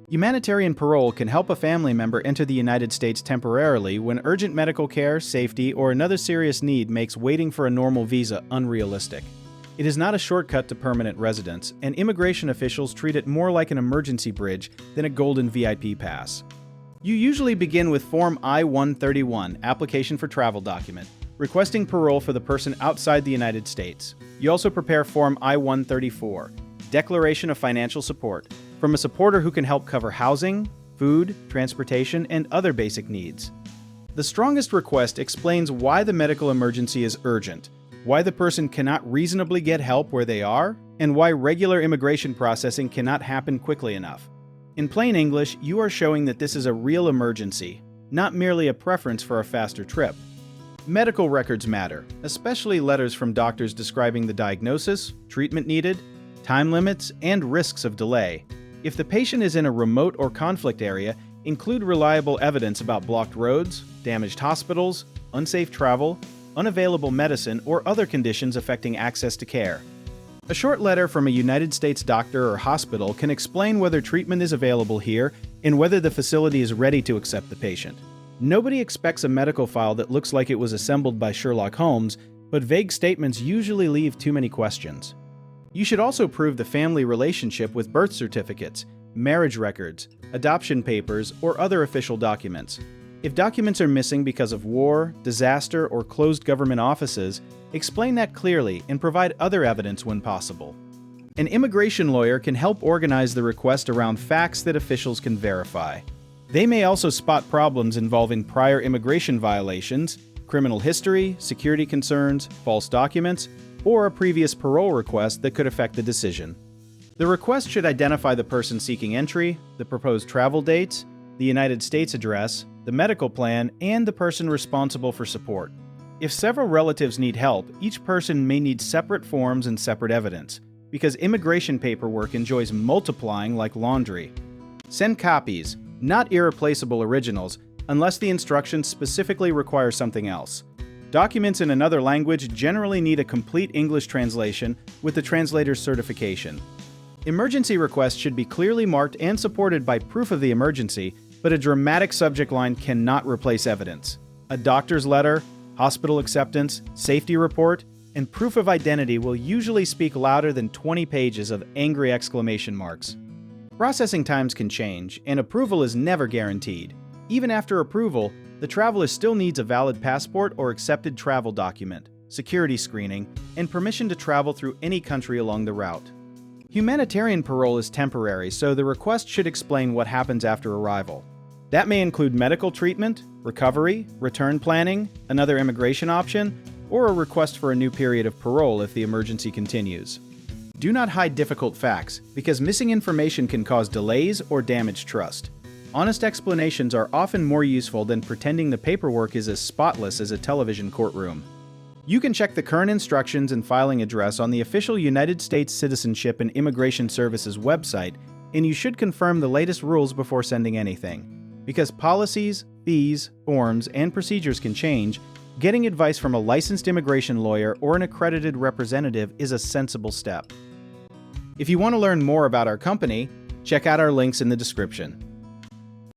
Humanitarian parole can help a family member enter the United States temporarily when urgent medical care, safety, or another serious need makes waiting for a normal visa unrealistic. It is not a shortcut to permanent residence, and immigration officials treat it more like an emergency bridge than a golden VIP pass. You usually begin with Form I-131, Application for Travel Document, requesting parole for the person outside the United States. You also prepare Form I-134, Declaration of Financial Support, from a supporter who can help cover housing, food, transportation, and other basic needs. The strongest request explains why the medical emergency is urgent, why the person cannot reasonably get help where they are, and why regular immigration processing cannot happen quickly enough. In plain English, you are showing that this is a real emergency, not merely a preference for a faster trip. Medical records matter, especially letters from doctors describing the diagnosis, treatment needed, time limits, and risks of delay. If the patient is in a remote or conflict area, include reliable evidence about blocked roads, damaged hospitals, unsafe travel, unavailable medicine, or other conditions affecting access to care. A short letter from a United States doctor or hospital can explain whether treatment is available here and whether the facility is ready to accept the patient. Nobody expects a medical file that looks like it was assembled by Sherlock Holmes, but vague statements usually leave too many questions. You should also prove the family relationship with birth certificates, marriage records, adoption papers, or other official documents. If documents are missing because of war, disaster, or closed government offices, explain that clearly and provide other evidence when possible. An immigration lawyer can help organize the request around facts that officials can verify. They may also spot problems involving prior immigration violations, criminal history, security concerns, false documents, or a previous parole request that could affect the decision. The request should identify the person seeking entry, the proposed travel dates, the United States address, the medical plan, and the person responsible for support. If several relatives need help, each person may need separate forms and separate evidence, because immigration paperwork enjoys multiplying like laundry. Send copies, not irreplaceable originals, unless the instructions specifically require something else. Documents in another language generally need a complete English translation with the translator's certification. Emergency requests should be clearly marked and supported by proof of the emergency, but a dramatic subject line cannot replace evidence. A doctor's letter, hospital acceptance, safety report, and proof of identity will usually speak louder than 20 pages of angry exclamation marks. Processing times can change, and approval is never guaranteed. Even after approval, the traveler still needs a valid passport or accepted travel document, security screening, and permission to travel through any country along the route. Humanitarian parole is temporary, so the request should explain what happens after arrival. That may include medical treatment, recovery, return planning, another immigration option, or a request for a new period of parole if the emergency continues. Do not hide difficult facts, because missing information can cause delays or damage trust. Honest explanations are often more useful than pretending the paperwork is as spotless as a television courtroom. You can check the current instructions and filing address on the official United States Citizenship and Immigration Services website, and you should confirm the latest rules before sending anything. Because policies, fees, forms, and procedures can change, getting advice from a licensed immigration lawyer or an accredited representative is a sensible step. If you want to learn more about our company, check out our links in the description.